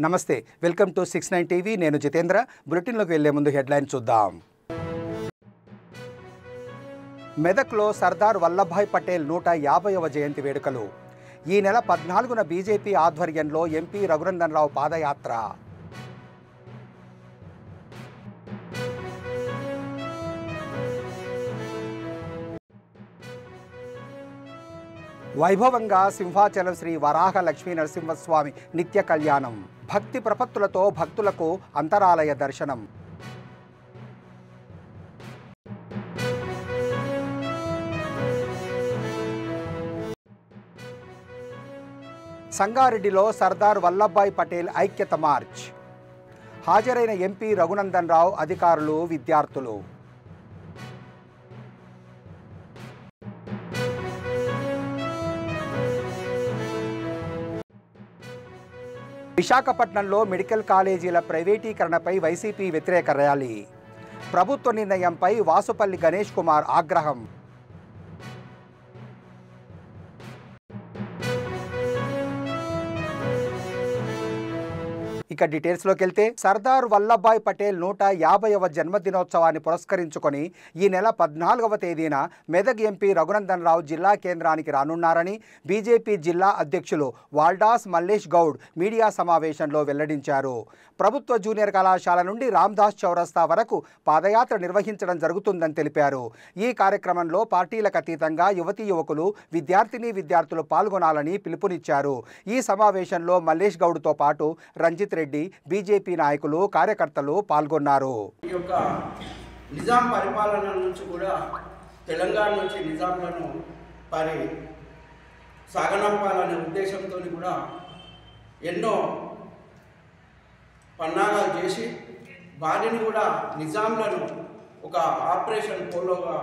నమస్తే welcome to 69 TV నేను జితేంద్ర బులెటిన్లోకి వెళ్లే ముందు హెడ్లైన్ చూద్దాం మెదక్లో సర్దార్ వల్లభాయ్ పటేల్ 150వ జయంతి వేడుకలు ఈ నెల 14న బీజేపీ ఆధ్వర్యంలో ఎంపీ రఘునందన్ రావు పాదయాత్ర వైభవంగా సింహాచలం శ్రీ వరాహ లక్ష్మీ నరసింహస్వామి నిత్య కళ్యాణం భక్తి ప్రపత్తులతో భక్తులకు అంతరాలయ దర్శనం సంగారెడ్డిలో సర్దార్ వల్లభాయ్ పటేల్ ఐక్యత మార్చ్ హాజరైన ఎంపీ రఘునందన్ రావు అధికారులు విద్యార్థులు విశాఖపట్నంలో మెడికల్ కాలేజీల ప్రైవేటీకరణపై వైసీపీ వ్యతిరేక ర్యాలీ ప్రభుత్వ నిర్ణయంపై వాసుపల్లి గణేష్ కుమార్ ఆగ్రహం ఇక డీటెయిల్స్లోకి వెళ్తే సర్దార్ వల్లభాయ్ పటేల్ 150వ జన్మదినోత్సవాన్ని పురస్కరించుకొని ఈ నెల 14వ తేదీన మెదక్ ఎంపీ రఘునందన్ రావు జిల్లా కేంద్రానికి రానున్నారని బీజేపీ జిల్లా అధ్యక్షులు వాల్డాస్ మల్లేష్ గౌడ్ మీడియా సమావేశంలో వెల్లడించారు. ప్రభుత్వ జూనియర్ కళాశాల నుండి రామ్దాస్ చౌరస్తా వరకు పాదయాత్ర నిర్వహించడం జరుగుతుందని తెలిపారు. ఈ కార్యక్రమంలో పార్టీలకు అతీతంగా యువతీ యువకులు విద్యార్థులు పాల్గొనాలని పిలుపునిచ్చారు. ఈ సమావేశంలో మల్లేష్ గౌడ్తో పాటు రంజిత్ రెడ్డి బీజేపీ నాయకులు కార్యకర్తలు పాల్గొన్నారు. ఈ యొక్క నిజాం పరిపాలన నుంచి కూడా తెలంగాణ నుంచి నిజాంలను సాగనంపాలనే ఉద్దేశంతో కూడా ఎన్నో పన్నాగాలు చేసి వారిని కూడా నిజాంలను ఒక ఆపరేషన్ పోలోగా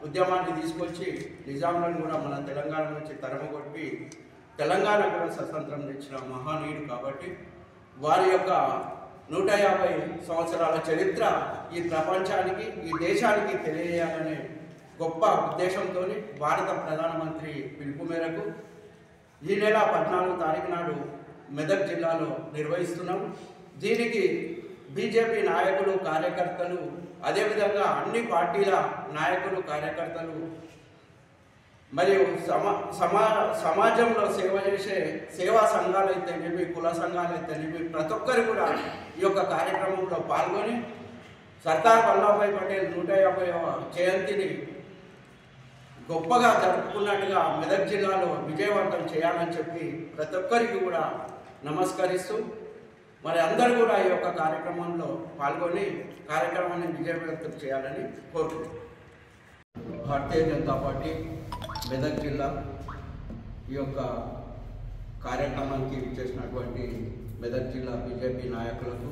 ఉద్యమాన్ని తీసుకొచ్చి నిజాంలను కూడా మన తెలంగాణ నుంచి తరమగొట్టి తెలంగాణ కూడా స్వతంత్రం తెచ్చిన మహానీయుడు కాబట్టి వారి యొక్క 150 సంవత్సరాల చరిత్ర ఈ ప్రపంచానికి ఈ దేశానికి తెలియజేయాలనే గొప్ప ఉద్దేశంతో భారత ప్రధానమంత్రి పిలుపు మేరకు ఈ నెల 14వ తారీఖు నాడు మెదక్ జిల్లాలో నిర్వహిస్తున్నాం. దీనికి బీజేపీ నాయకులు కార్యకర్తలు అదేవిధంగా అన్ని పార్టీల నాయకులు కార్యకర్తలు మరియు సమాజంలో సేవ చేసే సేవా సంఘాలు అయితేనేమి కుల సంఘాలు అయితేనేమి ప్రతి ఒక్కరు కూడా ఈ యొక్క కార్యక్రమంలో పాల్గొని సర్దార్ వల్లభాయ్ పటేల్ 150వ జయంతిని గొప్పగా జరుపుకున్నట్టుగా మెదక్ జిల్లాలో విజయవంతం చేయాలని చెప్పి ప్రతి ఒక్కరికి కూడా నమస్కరిస్తూ మరి అందరూ కూడా ఈ యొక్క కార్యక్రమంలో పాల్గొని కార్యక్రమాన్ని విజయవంతం చేయాలని కోరుకుంటున్నాను. భారతీయ జనతా పార్టీ మెదక్ జిల్లా ఈ యొక్క కార్యక్రమానికి చేసినటువంటి మెదక్ జిల్లా బీజేపీ నాయకులకు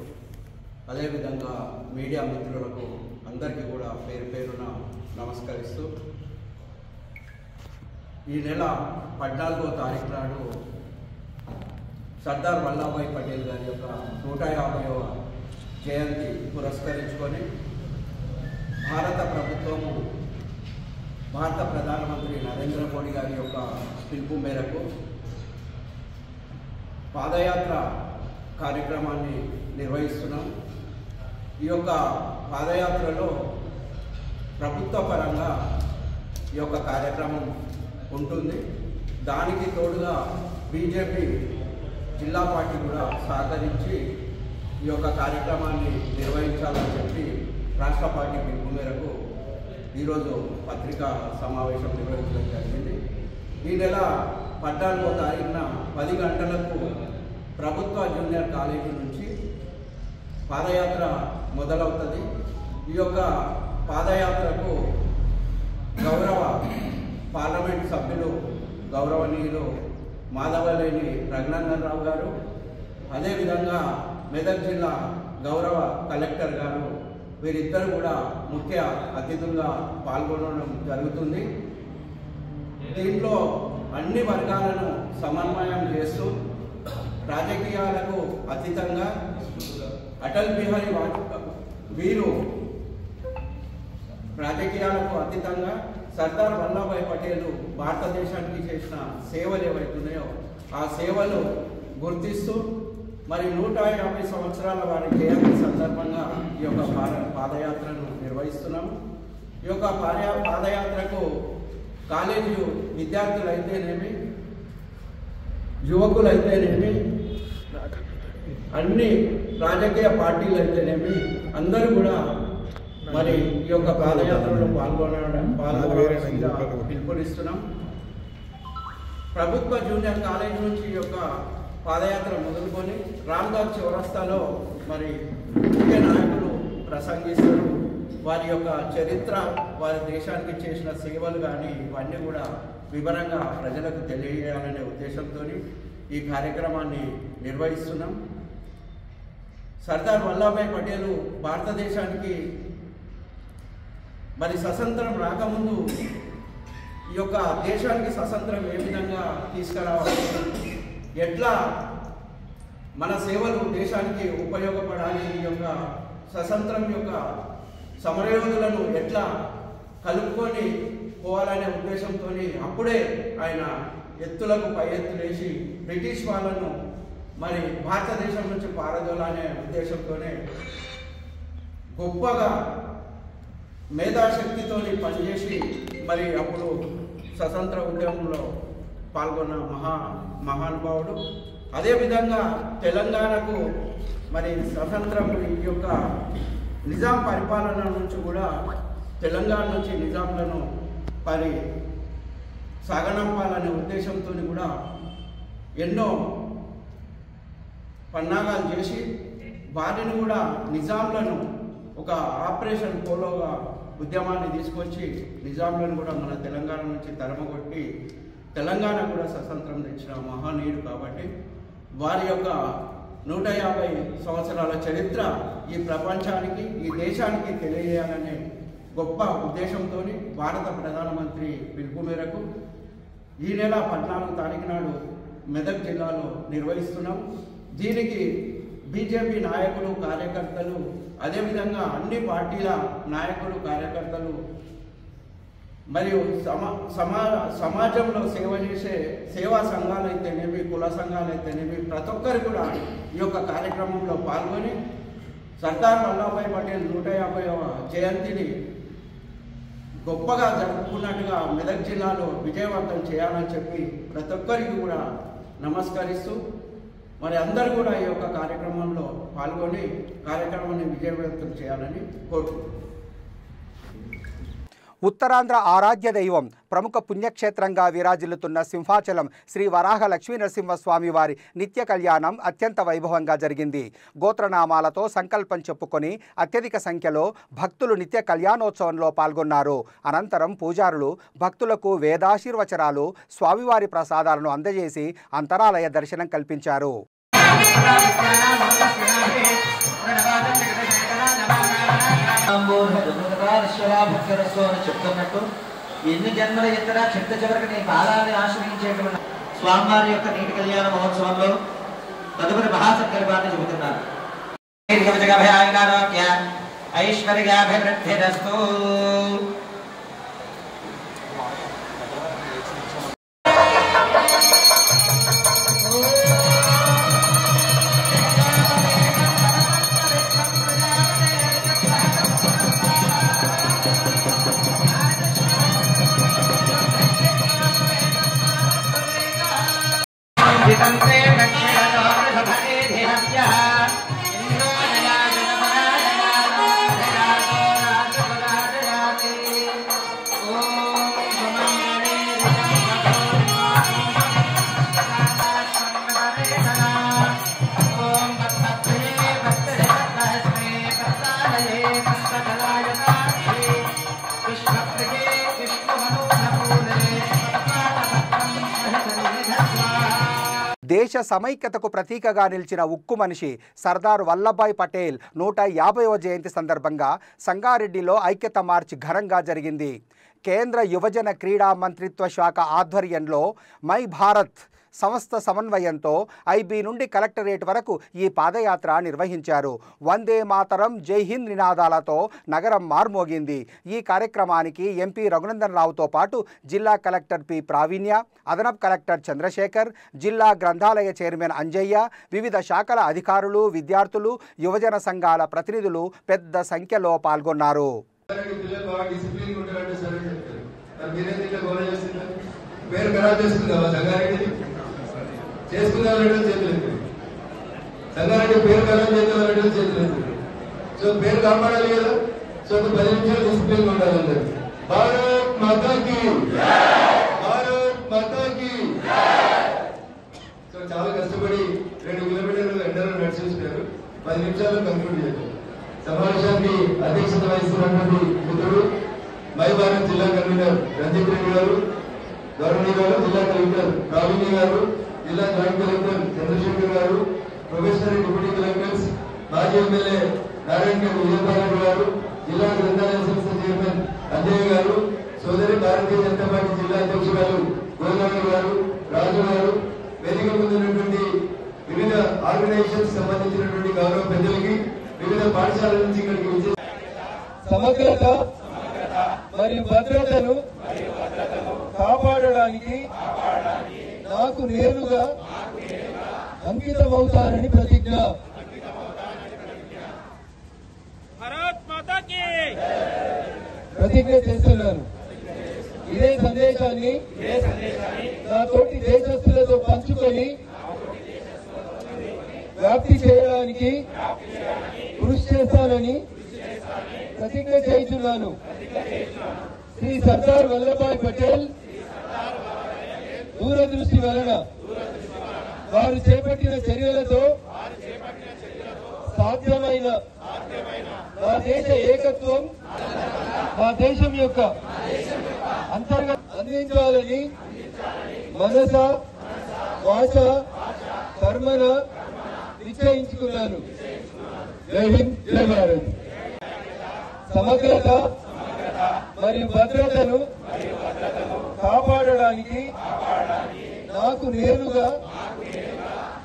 అదేవిధంగా మీడియా మిత్రులకు అందరికీ కూడా పేరు పేరున నమస్కరిస్తూ ఈ నెల 14వ తారీఖు నాడు సర్దార్ వల్లభాయ్ పటేల్ గారి యొక్క 150వ జయంతి పురస్కరించుకొని భారత ప్రధానమంత్రి నరేంద్ర మోడీ గారి యొక్క పిలుపు మేరకు పాదయాత్ర కార్యక్రమాన్ని నిర్వహిస్తున్నాం. ఈ యొక్క పాదయాత్రలో ప్రభుత్వ పరంగా ఈ యొక్క కార్యక్రమం ఉంటుంది. దానికి తోడుగా బీజేపీ జిల్లా పార్టీ కూడా సహకరించి ఈ యొక్క కార్యక్రమాన్ని నిర్వహించాలని చెప్పి రాష్ట్ర పార్టీ పిలుపు మేరకు ఈరోజు పత్రికా సమావేశం నిర్వహించడం జరిగింది. ఈ నెల 14వ తారీఖున 10 గంటలకు ప్రభుత్వ జూనియర్ కాలేజీ నుంచి పాదయాత్ర మొదలవుతుంది. ఈ యొక్క పాదయాత్రకు గౌరవ పార్లమెంట్ సభ్యులు గౌరవనీయులు మాధవలేని రఘునందన్ రావు గారు అదేవిధంగా మెదక్ జిల్లా గౌరవ కలెక్టర్ గారు వీరిద్దరు కూడా ముఖ్య అతిథులుగా పాల్గొనడం జరుగుతుంది. దీంట్లో అన్ని వర్గాలను సమన్వయం చేస్తూ రాజకీయాలకు అతీతంగా అటల్ బిహారీ వాజ్పేయి వీరు రాజకీయాలకు అతీతంగా సర్దార్ వల్లభాయ్ పటేల్ భారతదేశానికి చేసిన సేవలు ఏవైతున్నాయో ఆ సేవలు గుర్తిస్తూ మరి 150 సంవత్సరాల వారి జయంతి సందర్భంగా ఈ యొక్క పాదయాత్రను నిర్వహిస్తున్నాము. ఈ యొక్క పాదయాత్రకు కాలేజీ విద్యార్థులైతేనేమి, యువకులైతేనేమి, అన్ని రాజకీయ పార్టీలు అయితేనేమి అందరూ కూడా మరి ఈ యొక్క పాదయాత్రలో పాల్గొనవలసిందిగా పిలుపునిస్తున్నాం. ప్రభుత్వ జూనియర్ కాలేజ్ నుంచి ఈ యొక్క పాదయాత్ర మొదలుకొని రామ్ఘాట్ చౌరస్తాలో మరి ముఖ్య నాయకులు ప్రసంగిస్తారు. వారి యొక్క చరిత్ర, వారి దేశానికి చేసిన సేవలు కానీ ఇవన్నీ కూడా వివరంగా ప్రజలకు తెలియజేయాలనే ఉద్దేశంతో ఈ కార్యక్రమాన్ని నిర్వహిస్తున్నాం. సర్దార్ వల్లభాయ్ పటేల్ భారతదేశానికి మరి స్వతంత్రం రాకముందు ఈ యొక్క దేశానికి స్వతంత్రం ఏ విధంగా తీసుకురావాలి, ఎట్లా మన సేవలు దేశానికి ఉపయోగపడాలి, ఈ యొక్క స్వతంత్రం యొక్క సమరయోధులను ఎట్లా కలుపుకొని పోవాలనే ఉద్దేశంతో అప్పుడే ఆయన ఎత్తులకు పై ఎత్తులేసి బ్రిటిష్ వాళ్ళను మరి భారతదేశం నుంచి పారదోలనే ఉద్దేశంతోనే గొప్పగా మేధాశక్తితో పనిచేసి మరి అప్పుడు స్వతంత్ర ఉద్యమంలో పాల్గొన్న మహానుభావుడు. అదేవిధంగా తెలంగాణకు మరి స్వతంత్రం ఈ యొక్క నిజాం పరిపాలన నుంచి కూడా తెలంగాణ నుంచి నిజాంలను మరి సాగనంపాలనే ఉద్దేశంతో కూడా ఎన్నో పన్నాగాలు చేసి వారిని కూడా నిజాంలను ఒక ఆపరేషన్ పోలోగా ఉద్యమాన్ని తీసుకొచ్చి నిజాంలను కూడా మన తెలంగాణ నుంచి తరమగొట్టి తెలంగాణ కూడా స్వతంత్రం తెచ్చిన మహనీయుడు. కాబట్టి వారి యొక్క 150 సంవత్సరాల చరిత్ర ఈ ప్రపంచానికి, ఈ దేశానికి తెలియజేయాలనే గొప్ప ఉద్దేశంతో భారత ప్రధానమంత్రి పిలుపు మేరకు ఈ నెల 14 తారీఖు నాడు మెదక్ జిల్లాలో నిర్వహిస్తున్నాం. దీనికి బీజేపీ నాయకులు, కార్యకర్తలు, అదేవిధంగా అన్ని పార్టీల నాయకులు, కార్యకర్తలు మరియు సమాజంలో సేవ చేసే సేవా సంఘాలు అయితేనేమి, కుల సంఘాలు అయితేనేమి ప్రతి ఒక్కరు కూడా ఈ యొక్క కార్యక్రమంలో పాల్గొని సర్దార్ వల్లభాయ్ పటేల్ 150వ జయంతిని గొప్పగా జరుపుకున్నట్టుగా మెదక్ జిల్లాలో విజయవంతం చేయాలని చెప్పి ప్రతి ఒక్కరికి కూడా నమస్కరిస్తూ మరి అందరూ కూడా ఈ యొక్క కార్యక్రమంలో పాల్గొని కార్యక్రమాన్ని విజయవంతం చేయాలని కోరుకుంటున్నాను. ఉత్తరాంధ్ర ఆరాధ్య దైవం, ప్రముఖ పుణ్యక్షేత్రంగా విరాజిల్లుతున్న సింహాచలం శ్రీ వరాహ లక్ష్మీ నరసింహస్వామి వారి నిత్య కళ్యాణం అత్యంత వైభవంగా జరిగింది. గోత్రనామాలతో సంకల్పం చెప్పుకొని అత్యధిక సంఖ్యలో భక్తులు నిత్య కళ్యాణోత్సవంలో పాల్గొన్నారు. అనంతరం పూజారులు భక్తులకు వేదాశీర్వచనాలు, స్వామివారి ప్రసాదాలను అందజేసి అంతరాలయ దర్శనం కల్పించారు. చెప్తున్నట్టు ఎన్ని జన్మల ఎత్తున చిట్ట చివరికి నీ పాదాన్ని ఆశ్రయించేటువంటి స్వామివారి యొక్క నీటి కళ్యాణ మహోత్సవంలో తదుపరి మహాసంకల్పాన్ని చెబుతున్నారు. ఐశ్వర్యాభివృద్ధిరస్తు. దేశ సమైక్యతకు ప్రతీకగా నిలిచిన ఉక్కు మనిషి సర్దార్ వల్లభాయ్ పటేల్ 150వ జయంతి సందర్భంగా సంగారెడ్డిలో ఐక్యత మార్చ్ ఘనంగా జరిగింది. కేంద్ర యువజన క్రీడా మంత్రిత్వ శాఖ ఆధ్వర్యంలో మై భారత్ సంస్థ సమన్వయంతో ఐబీ నుండి కలెక్టరేట్ వరకు ఈ పాదయాత్ర నిర్వహించారు. వందే మాతరం, జై హింద్ నినాదాలతో నగరం మార్మోగింది. ఈ కార్యక్రమానికి ఎంపీ రఘునందన్ రావుతో పాటు జిల్లా కలెక్టర్ పి ప్రావీణ్య, అదనపు కలెక్టర్ చంద్రశేఖర్, జిల్లా గ్రంథాలయ చైర్మన్ అంజయ్య, వివిధ శాఖల అధికారులు, విద్యార్థులు, యువజన సంఘాల ప్రతినిధులు పెద్ద సంఖ్యలో పాల్గొన్నారు. సంగారెడ్డి పేరు ఖరాబ్ చేయాలి, సో పేరు కాపాడాలి కదా. సో 10 నిమిషాలు డిసిప్లిన్ ఉండాలి అందరు. భారత్ మాతాకి, భారత్ మాతాకి. సో చాలా కష్టపడి 2 కిలోమీటర్లు ఎండలో నడిచేస్తున్నారు. 10 నిమిషాల్లో కంక్లూడ్ చేయాలి. సమావేశానికి అధ్యక్షత వహిస్తున్నటువంటి మిత్రుడు మై భారత్ జిల్లా కన్వీనర్ రంజిత్ రెడ్డి గారు, గౌరవనీయులు జిల్లా కలెక్టర్ ప్రావీణ్య గారు, జిల్లా జాయింట్ కలెక్టర్ చంద్రశేఖర్ గారు, ప్రొఫెషనల్ డిప్యూటీ కలెక్టర్స్, మాజీ ఎమ్మెల్యే నారాయణ విజయపాల్ గారు, జిల్లా గ్రంథాలయ సంస్థ చైర్మన్ అంజయ్య గారు, సోదరి భారతీయ జనతా పార్టీ జిల్లా అధ్యక్షురాలు గోదావరి గారు, రాజు గారు, వేదిక ముందున్నటువంటి వివిధ ఆర్గనైజేషన్స్ సంబంధించినటువంటి గౌరవ పెద్దలకి, వివిధ పాఠశాలల నుంచి ఇక్కడికి సమగ్రత మరియు భద్రతను కాపాడడానికి నాకు నేరుగా అంకితమవుతానని ప్రతిజ్ఞ. ప్రతిజ్ఞ చేస్తున్నాను. ఇదే సందేశాన్ని నా తోటి దేశస్తులతో పంచుకొని వ్యాప్తి చేయడానికి కృషి చేస్తానని ప్రతిజ్ఞ చేస్తున్నాను. శ్రీ సర్దార్ వల్లభాయ్ పటేల్ దూరదృష్టి వలన వారు చేపట్టిన చర్యలతో సాధ్యమైన మా దేశ ఏకత్వం, మా దేశం యొక్క అంతర్గత అందించాలని మనస, వాచ, కర్మన నిశ్చయించుకున్నాను. జై హింద్, జై భారత్. సమగ్రత మరియు భద్రతను కాపాడడానికి నాకు నేరుగా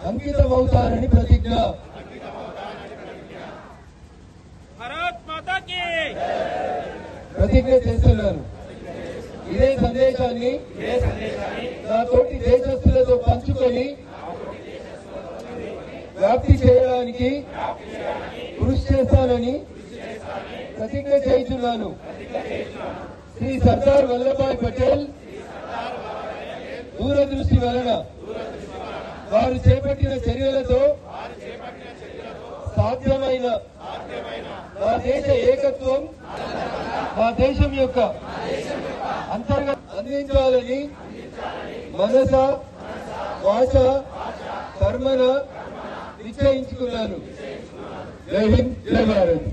అంకితమవుతానని ప్రతిజ్ఞ. ప్రతిజ్ఞ చేస్తున్నాను. ఇదే సందేశాన్ని నా తోటి దేశస్తులతో పంచుకొని వ్యాప్తి చేయడానికి కృషి చేస్తానని ప్రతిజ్ఞ చేస్తున్నాను. శ్రీ సర్దార్ వల్లభాయ్ పటేల్ దూరదృష్టి వలన వారు చేపట్టిన చర్యలతో సాధ్యమైన మా దేశ ఏకత్వం, మా దేశం యొక్క అంతర్గత అందించాలని మనస, వాచ, కర్మన నిశ్చయించుకున్నాను. జై హింద్, జై భారత్.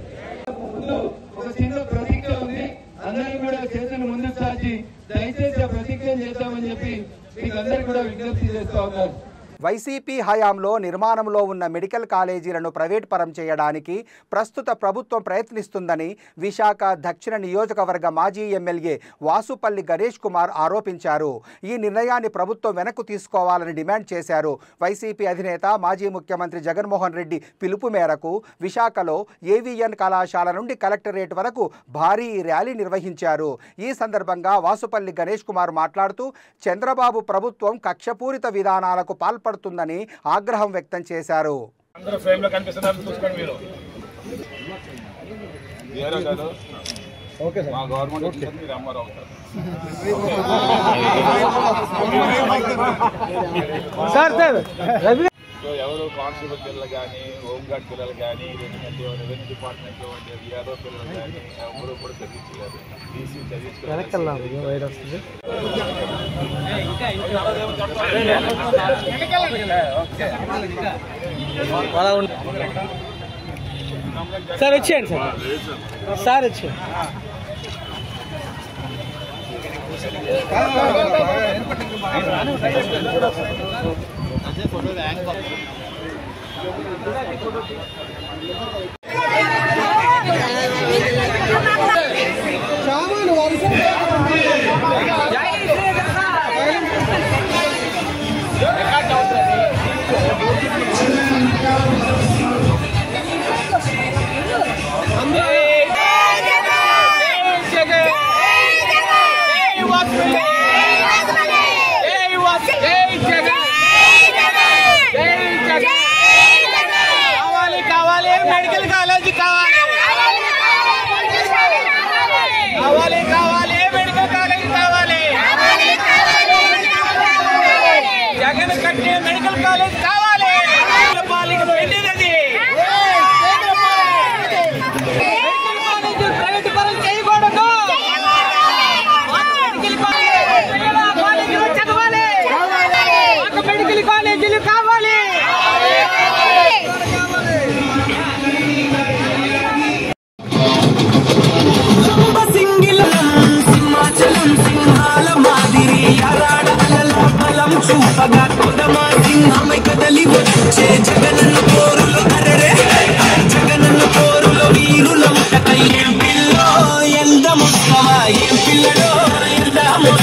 ఒక చిన్న ప్రతిజ్ఞ ఉంది. అందరూ కూడా చేతులు ముందుకు సాచి దయచేసి ఆ ప్రతిజ్ఞ చేద్దామని చెప్పి మీకు అందరూ కూడా విజ్ఞప్తి చేస్తా ఉన్నారు. వైసీపీ హయాంలో నిర్మాణంలో ఉన్న మెడికల్ కాలేజీలను ప్రైవేట్ పరం చేయడానికి ప్రస్తుత ప్రభుత్వం ప్రయత్నిస్తుందని విశాఖ దక్షిణ నియోజకవర్గ మాజీ ఎమ్మెల్యే వాసుపల్లి గణేష్ కుమార్ ఆరోపించారు. ఈ నిర్ణయాన్ని ప్రభుత్వం వెనక్కు తీసుకోవాలని డిమాండ్ చేశారు. వైసీపీ అధినేత మాజీ ముఖ్యమంత్రి జగన్మోహన్ రెడ్డి పిలుపు మేరకు విశాఖలో ఏవిఎన్ కళాశాల నుండి కలెక్టరేట్ వరకు భారీ ర్యాలీ నిర్వహించారు. ఈ సందర్భంగా వాసుపల్లి గణేష్ కుమార్ మాట్లాడుతూ చంద్రబాబు ప్రభుత్వం కక్షపూరిత విధానాలకు పాల్పడుతుందని ఆగ్రహం వ్యక్తం చేశారు. ఎవరు కానిస్టేబుల్ పిల్లలు కానీ, హోంగార్డ్ పిల్లలు కానీ, రెవెన్యూ డిపార్ట్మెంట్లో ఉండే విఆర్ఓ పిల్లలు కానీ ఎవరు కూడా చదివించలేదు. బీసీ సార్ వచ్చేయండి సార్ వచ్చేయండి. సామాను చెప్పగా తోడమా సింహమై కదలి వచ్చే జగనన్న పోరులో అరరే జగనన్న పోరులో వీరుల ముట్టకై ఏం పిల్లో ఎల్దముస్తావా ఏం పిల్లడో ఎల్దాము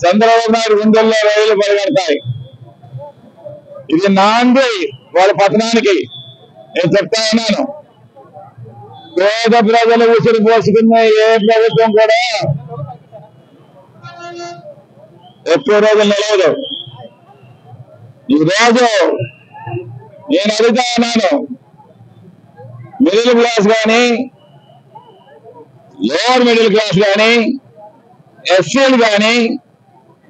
చంద్రబాబు నాయుడు గుండెల్లో రైళ్లు పరిగెడతాయి. ఇది నాంది వాళ్ళ పతనానికి. నేను చెప్తా ఉన్నాను, పేద ప్రజలు ఉసిరి పోసుకున్న ఏ ప్రభుత్వం కూడా ఎక్కువ రోజులు నిలవదు. ఈరోజు నేను అడుగుతా ఉన్నాను, మిడిల్ క్లాస్ కానీ లోవర్ మిడిల్ క్లాస్ కానీ ఎస్సీలు కానీ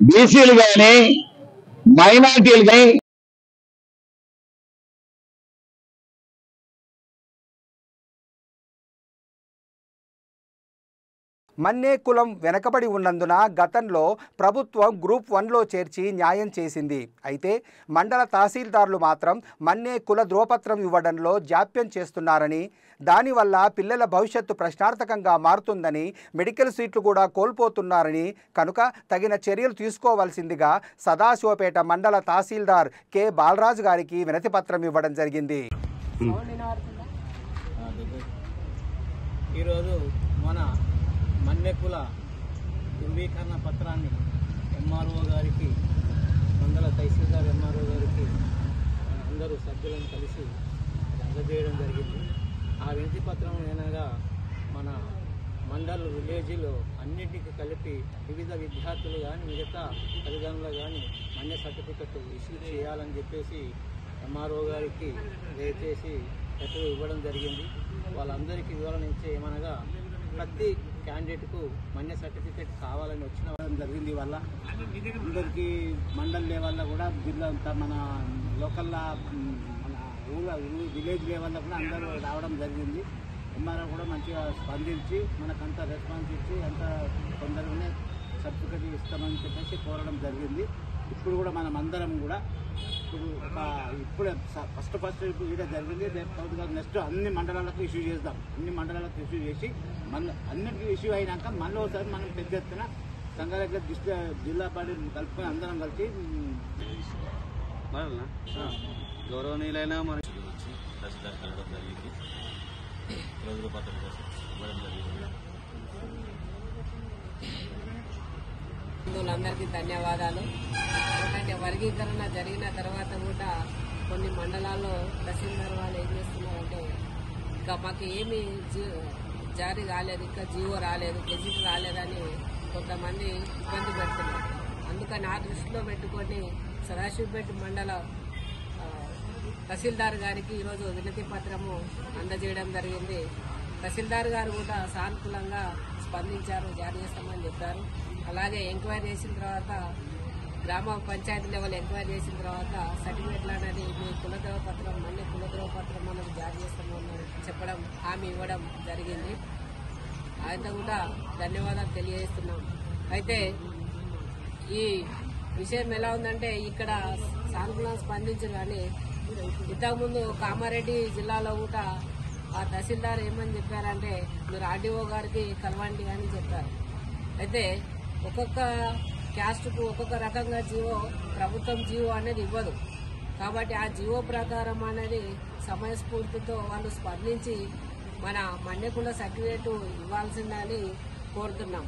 బీసీలు కానీ మైనార్టీలు కానీ మన్నే కులం వెనకబడి ఉన్నందున గతంలో ప్రభుత్వం గ్రూప్ 1లో చేర్చి న్యాయం చేసింది. అయితే మండల తహసీల్దార్లు మాత్రం మన్నే కుల ధ్రువపత్రం ఇవ్వడంలో జాప్యం చేస్తున్నారని, దానివల్ల పిల్లల భవిష్యత్తు ప్రశ్నార్థకంగా మారుతుందని, మెడికల్ సీట్లు కూడా కోల్పోతున్నారని, కనుక తగిన చర్యలు తీసుకోవాల్సిందిగా సదాశివపేట మండల తహసీల్దార్ కె బాలరాజు గారికి వినతిపత్రం ఇవ్వడం జరిగింది. ఈరోజు మన మన్నెకుల ధృవీకరణ పత్రాన్ని ఎంఆర్ఓ గారికి, మండల తహసీల్దార్ ఎంఆర్ఓ గారికి అందరూ సభ్యులను కలిసి అందజేయడం జరిగింది. ఆ వినతి పత్రం ఏనగా మన మండల్ విలేజ్లో అన్నింటికి కలిపి వివిధ విద్యార్థులు కానీ మిగతా తల్లిదండ్రులు కానీ మన్య సర్టిఫికెట్ ఇష్యూ చేయాలని చెప్పేసి ఎంఆర్ఓ గారికి దయచేసి లెటర్ ఇవ్వడం జరిగింది. వాళ్ళందరికీ వివరణ ఇచ్చే ఏమనగా ప్రతి క్యాండిడేట్కు మన్య సర్టిఫికేట్ కావాలని వచ్చిన జరిగింది. వల్ల అందరికీ మండల్ లెవెల్లో కూడా జిల్లా అంతా మన లోకల్ మన విలేజ్ లెవెల్లో కూడా అందరూ రావడం జరిగింది. ఎంఆర్ఓ కూడా మంచిగా స్పందించి మనకంతా రెస్పాన్స్ ఇచ్చి అంత తొందరగానే సర్టిఫికేట్ ఇస్తామని చెప్పేసి కోరడం జరిగింది. ఇప్పుడు కూడా మనం అందరం కూడా ఇప్పుడే ఫస్ట్ ఇదే జరిగింది. రేపు నెక్స్ట్ అన్ని మండలాలకు ఇష్యూ చేద్దాం. అన్ని మండలాలకు ఇష్యూ చేసి అన్నిటికీ ఇష్యూ అయినాక మళ్ళీ ఒకసారి మనం పెద్ద ఎత్తున సంగారెడ్డి జిల్లా పార్టీ కలుపుకొని అందరం కలిసి గౌరవనీయులైన మన అందరికీ ధన్యవాదాలు. ఎందుకంటే వర్గీకరణ జరిగిన తర్వాత కూడా కొన్ని మండలాల్లో తహసీల్దార్ వాళ్ళు ఏం చేస్తున్నారంటే ఇంకా మాకు ఏమీ జారీ కాలేదు, ఇంకా జీవో రాలేదు, గెజిట్ రాలేదని కొంతమంది ఇబ్బంది పెడుతున్నారు. అందుకని ఆ దృష్టిలో పెట్టుకొని సదాశివపేట మండల తహసీల్దార్ గారికి ఈరోజు వినతి పత్రము అందజేయడం జరిగింది. తహసీల్దార్ గారు కూడా సానుకూలంగా స్పందించారు, జారీ చేస్తామని చెప్పారు. అలాగే ఎంక్వైరీ చేసిన తర్వాత గ్రామ పంచాయతీ లెవెల్ ఎంక్వైరీ చేసిన తర్వాత సర్టిఫికేట్లు అనేది మీ కులద్రవ పత్రం మళ్ళీ కులద్రవ పత్రం అనేది జారీ చేస్తామని చెప్పడం, హామీ ఇవ్వడం జరిగింది. ఆయన కూడా ధన్యవాదాలు తెలియజేస్తున్నాం. అయితే ఈ విషయం ఎలా ఉందంటే ఇక్కడ సానుకూలంగా స్పందించారు, కానీ ఇంతకుముందు కామారెడ్డి జిల్లాలో కూడా ఆ తహసీల్దార్ ఏమని చెప్పారంటే మీరు ఆర్డీఓ గారికి కలవండి అని చెప్పారు. అయితే ఒక్కొక్క క్యాస్ట్కు ఒక్కొక్క రకంగా జీవో ప్రభుత్వం జీవో అనేది ఇవ్వదు. కాబట్టి ఆ జీవో ప్రకారం అనేది సమయస్ఫూర్తితో వాళ్ళు స్పందించి మన మన్యకుల సర్టిఫికేట్ ఇవ్వాల్సిందని కోరుతున్నాం.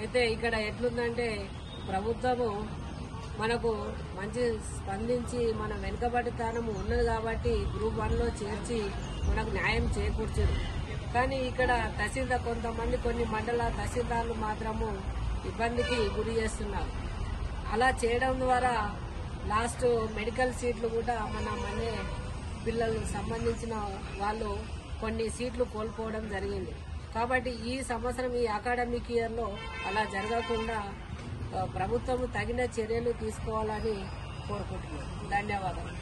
అయితే ఇక్కడ ఎట్లుందంటే ప్రభుత్వము మనకు మంచి స్పందించి మన వెనుకబడితనం ఉన్నది కాబట్టి గ్రూప్ 1లో చేర్చి మనకు న్యాయం చేకూర్చారు. కానీ ఇక్కడ తహసీల్దార్ కొంతమంది కొన్ని మండల తహసీల్దార్లు మాత్రము ఇబ్బందికి గురి చేస్తున్నారు. అలా చేయడం ద్వారా లాస్ట్ మెడికల్ సీట్లు కూడా మన పిల్లలు సంబంధించిన వాళ్ళు కొన్ని సీట్లు కోల్పోవడం జరిగింది. కాబట్టి ఈ సంవత్సరం ఈ అకాడమిక్ ఇయర్లో అలా జరగకుండా ప్రభుత్వం తగిన చర్యలు తీసుకోవాలని కోరుకుంటున్నాను. ధన్యవాదాలు.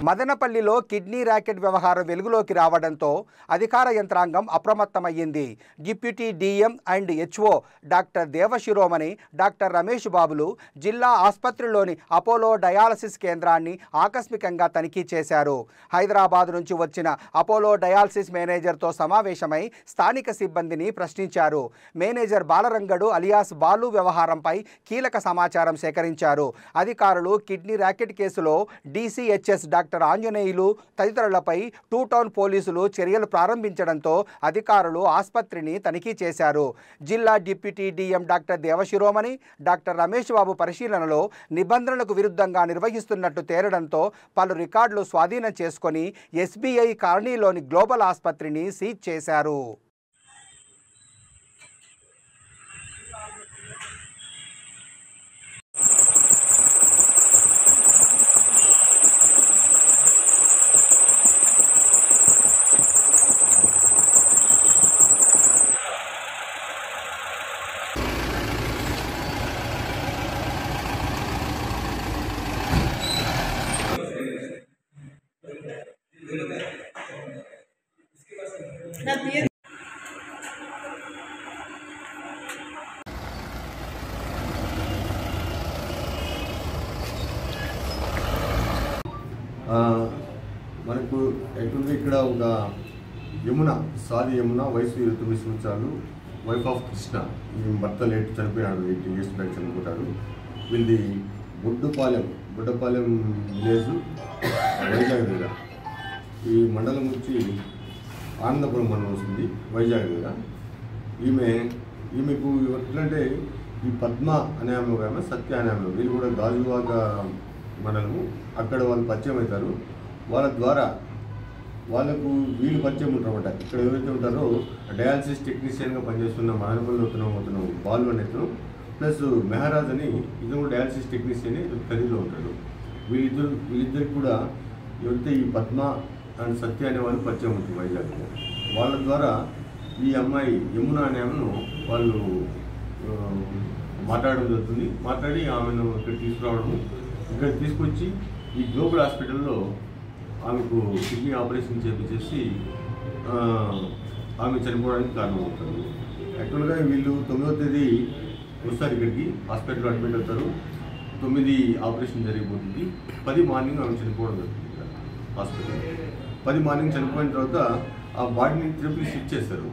మదనపల్లిలో కిడ్నీ ర్యాకెట్ వ్యవహారం వెలుగులోకి రావడంతో అధికార యంత్రాంగం అప్రమత్తమయ్యింది. Deputy DM and HO doctor Devashiromani, doctor Ramesh బాబులు జిల్లా ఆసుపత్రిలోని అపోలో డయాలసిస్ కేంద్రాన్ని ఆకస్మికంగా తనిఖీ చేశారు. హైదరాబాద్ నుంచి వచ్చిన అపోలో డయాలసిస్ మేనేజర్తో సమావేశమై స్థానిక సిబ్బందిని ప్రశ్నించారు. మేనేజర్ బాలరంగడు అలియాస్ బాలు వ్యవహారంపై కీలక సమాచారం సేకరించారు. అధికారులు కిడ్నీ ర్యాకెట్ కేసులో DCHS డాక్టర్ ఆంజనేయులు తదితరులపై 2 టౌన్ పోలీసులు చర్యలు ప్రారంభించడంతో అధికారులు ఆసుపత్రిని తనిఖీ చేశారు. జిల్లా deputy DM doctor Devashiromani, doctor Ramesh Babu పరిశీలనలో నిబంధనలకు విరుద్ధంగా నిర్వహిస్తున్నట్టు తేలడంతో పలు రికార్డులు స్వాధీనం చేసుకుని SBI కాలనీలోని గ్లోబల్ ఆసుపత్రిని సీజ్ చేశారు. మనకు యాక్చువల్గా ఇక్కడ ఒక సాది యమున వయసు 29 సంవత్సరాలు, వైఫ్ ఆఫ్ కృష్ణ. ఈ భర్త లేట్ చనిపోయాడు, 18 years బ్యాక్ చనిపోతాడు. వీళ్ళది బుడ్డపాలెం విలేజ్, వైజాగ్ దగ్గర. ఈ మండలం నుంచి ఆనందపురం మండలం వస్తుంది, వైజాగ్ దగ్గర. ఈమెకు ఎట్లంటే ఈ పద్మ అనే ఆమె, సత్య అనే ఆమె, వీళ్ళు కూడా గాజువాక మండలము. అక్కడ వాళ్ళు పరిచయం అవుతారు. వాళ్ళ ద్వారా వీళ్ళు పరిచయం ఉంటారన్నమాట. ఇక్కడ ఎవరైతే ఉంటారో డయాలసిస్ టెక్నీషియన్గా పనిచేస్తున్న మదనపల్లి అవుతున్నాం బాలు అనే ఇతను, ప్లస్ మెహరాజ్ అని ఇతను కూడా డయాలసిస్ టెక్నీషియన్ ఖరీదులో ఉంటాడు. వీళ్ళిద్దరికి కూడా ఎవరైతే ఈ పద్మ అండ్ సత్య అనే వాళ్ళు పరిచయం అవుతుంది వైజాగ్లో. వాళ్ళ ద్వారా ఈ అమ్మాయి యమున అనే ఆమెను వాళ్ళు మాట్లాడడం జరుగుతుంది. మాట్లాడి ఆమెను ఇక్కడ తీసుకురావడము, ఇక్కడ తీసుకొచ్చి ఈ గ్లోబల్ హాస్పిటల్లో ఆమెకు కిడ్నీ ఆపరేషన్ చేపించేసి ఆమె చనిపోవడానికి కారణమవుతారు. యాక్చువల్గా వీళ్ళు 9వ తేదీ వస్తారు ఇక్కడికి, హాస్పిటల్లో అడ్మిట్ అవుతారు. 9 ఆపరేషన్ జరిగిపోతుంది. 10 మార్నింగ్ ఆమె చనిపోవడం జరుగుతుంది ఇక్కడ హాస్పిటల్. 10 మార్నింగ్ చనిపోయిన తర్వాత ఆ బాడీని తిరుపతి షిఫ్ట్ చేస్తారు.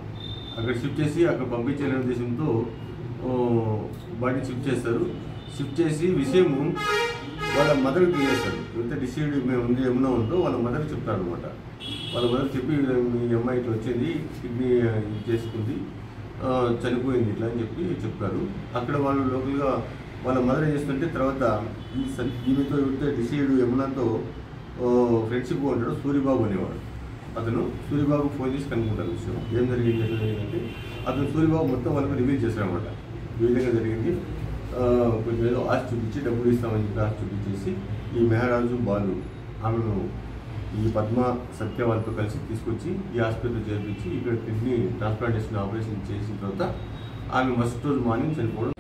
అక్కడ షిఫ్ట్ చేసి అక్కడ పంపించాలనే ఉద్దేశంతో బాడీని షిఫ్ట్ చేస్తారు. షిఫ్ట్ చేసి విషయము వాళ్ళ మదర్కి తెలియజేస్తారు. ఎంత డిసైడ్ మేము ఉంది ఏమన్నా ఉందో వాళ్ళ మదర్కి చెప్తారు అనమాట. వాళ్ళ మదర్ చెప్పి మీ అమ్మాయి ఇట్లా వచ్చింది, కిడ్నీ చేసుకుంది, చనిపోయింది ఇట్లా అని చెప్పి చెప్తారు. అక్కడ వాళ్ళు లోకల్గా వాళ్ళ మదర్ ఏం చేస్తుంటే తర్వాత ఈమెతో ఎవరితో డిసైడ్ యమునాతో ఫ్రెండ్షిప్ ఉంటాడు సూరిబాబు అనేవాడు. అతను సూరిబాబు ఫోన్ చేసి కనుక్కుంటారు విషయం ఏం జరిగింది అంటే అతను సూరిబాబు మొత్తం వాళ్ళకి రివీల్ చేశారనమాట. ఈ విధంగా జరిగింది, కొంచెం ఏదో ఆశ చూపించి డబ్బులు ఇస్తామని చెప్పి ఆశ చూపించేసి ఈ మెహరాజు బాలు ఆమెను ఈ పద్మ సత్య వాళ్ళతో కలిసి తీసుకొచ్చి ఈ హాస్పిటల్ చేర్పించి ఇక్కడ కిడ్నీ ట్రాన్స్ప్లాంటేషన్ ఆపరేషన్ చేసిన తర్వాత ఆమె మరుసటి రోజు మార్నింగ్ చనిపోవడం.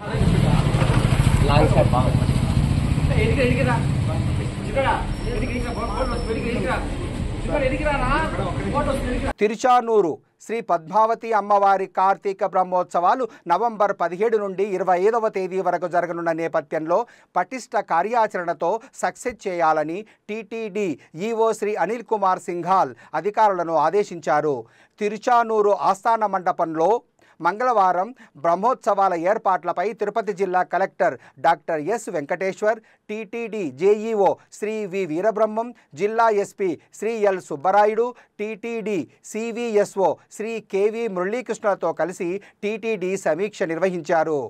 తిరుచానూరు శ్రీ పద్మావతి అమ్మవారి కార్తీక బ్రహ్మోత్సవాలు నవంబర్ 17 నుండి 25వ తేదీ వరకు జరగనున్న నేపథ్యంలో పటిష్ట కార్యాచరణతో సక్సెస్ చేయాలని టీటీడీ ఈవో శ్రీ అనిల్ కుమార్ సింఘాల్ అధికారులను ఆదేశించారు. తిరుచానూరు ఆస్థాన మండపంలో మంగళవారం బ్రహ్మోత్సవాల ఏర్పాట్లపై తిరుపతి జిల్లా collector doctor S Venkateswar, TTD JEO Shri V Veerabrahmam, జిల్లా SP Shri L Subbarayudu, TTD CVSO Shri KV మురళీకృష్ణతో కలిసి టీటీడీ సమీక్ష నిర్వహించారు.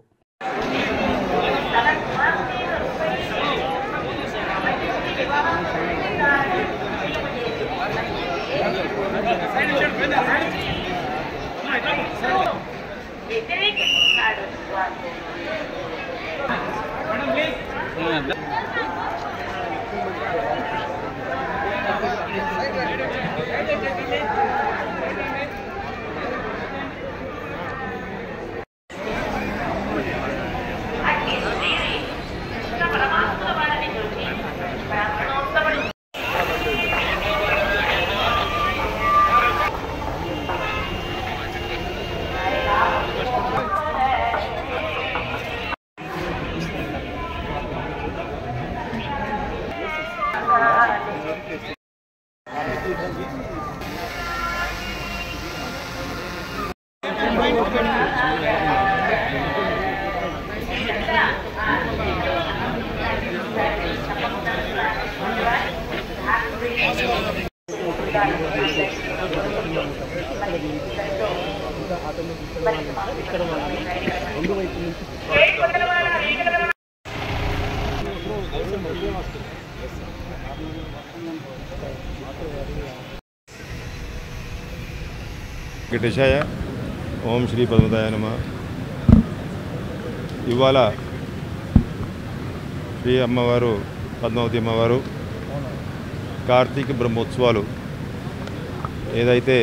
వెంకటేశాయ ఓం శ్రీ పద్మదాయ నమః. ఇవాళ శ్రీ అమ్మవారు పద్మావతి అమ్మవారు కార్తీక బ్రహ్మోత్సవాలు ఏదైతే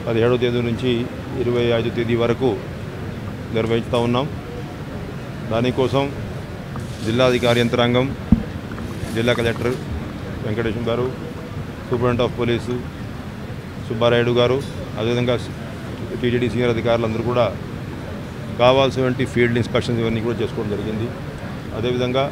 17వ తేదీ నుంచి 25వ తేదీ వరకు నిర్వహిస్తూ ఉన్నాం. దానికోసం జిల్లాధికారి యంత్రాంగం, జిల్లా కలెక్టర్ వెంకటేశం గారు, సూపరింటెండెంట్ ఆఫ్ పోలీసు సుబ్బారాయుడు గారు, అదేవిధంగా టీటీడీ సీనియర్ అధికారులందరూ కూడా కావాల్సినటువంటి ఫీల్డ్ ఇన్స్పెక్షన్స్ ఇవన్నీ కూడా చేసుకోవడం జరిగింది. అదేవిధంగా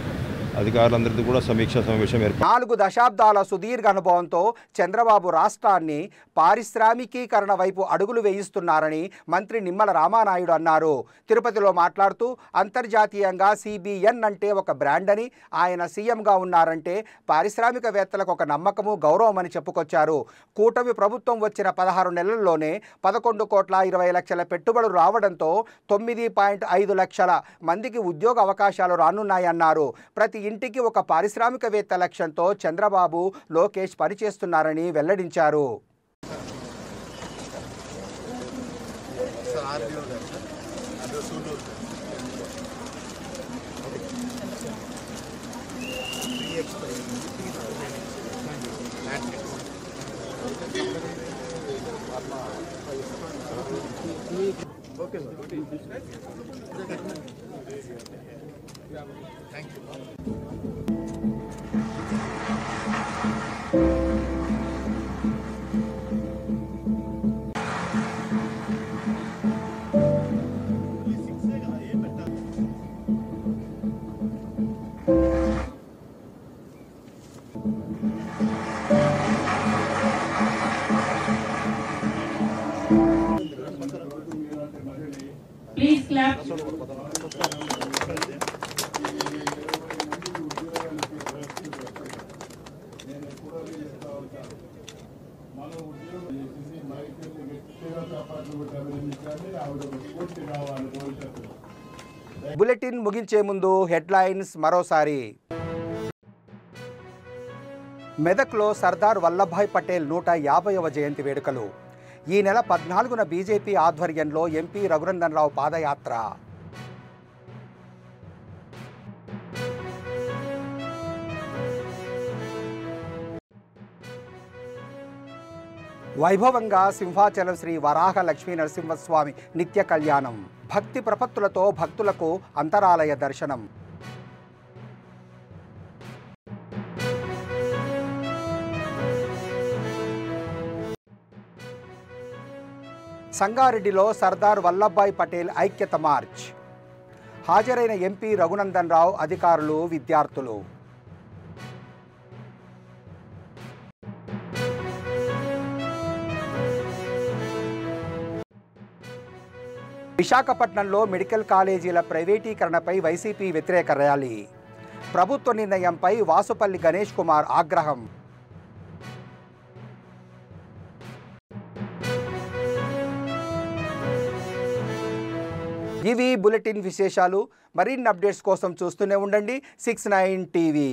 అధికారులందరితో కూడా సమీక్షా సమావేశం ఏర్పాటు. 4 దశాబ్దాల సుదీర్ఘ అనుభవంతో చంద్రబాబు రాష్ట్రాన్ని పారిశ్రామికీకరణ వైపు అడుగులు వేయిస్తున్నారని మంత్రి నిమ్మల రామానాయుడు అన్నారు. తిరుపతిలో మాట్లాడుతూ అంతర్జాతీయంగా CBN అంటే ఒక బ్రాండ్ అని, ఆయన సీఎంగా ఉన్నారంటే పారిశ్రామికవేత్తలకు ఒక నమ్మకము, గౌరవం అని చెప్పుకొచ్చారు. కూటమి ప్రభుత్వం వచ్చిన 16 నెలల్లోనే 11,20,00,000 పెట్టుబడులు రావడంతో 9.5 లక్షల మందికి ఉద్యోగ అవకాశాలు రానున్నాయన్నారు. ప్రతి ఇంటికి ఒక పారిశ్రామికవేత్త లక్ష్యంతో చంద్రబాబు, లోకేష్ పనిచేస్తున్నారని వెల్లడించారు. Please clap. బులెటిన్ ముగించే ముందు హెడ్లైన్స్ మరోసారి. మెదక్లో సర్దార్ వల్లభాయ్ పటేల్ 150వ జయంతి వేడుకలు. ఈ నెల 14న బీజేపీ ఆధ్వర్యంలో ఎంపీ రఘునందన్ రావు పాదయాత్ర. వైభవంగా సింహాచలం శ్రీ వరాహ లక్ష్మీ నరసింహస్వామి నిత్య కళ్యాణం. భక్తి ప్రపత్తులతో భక్తులకు అంతరాలయ దర్శనం. సంగారెడ్డిలో సర్దార్ వల్లభాయ్ పటేల్ ఐక్యత మార్చ్. హాజరైన ఎంపీ రఘునందన్ రావు, అధికారులు, విద్యార్థులు. విశాఖపట్నంలో మెడికల్ కాలేజీల ప్రైవేటీకరణపై వైసీపీ వ్యతిరేక ర్యాలీ. ప్రభుత్వ నిర్ణయంపై వాసుపల్లి గణేష్ కుమార్ ఆగ్రహం. ఇవి బులెటిన్ విశేషాలు. మరిన్ని అప్డేట్స్ కోసం చూస్తూనే ఉండండి 69 టీవీ.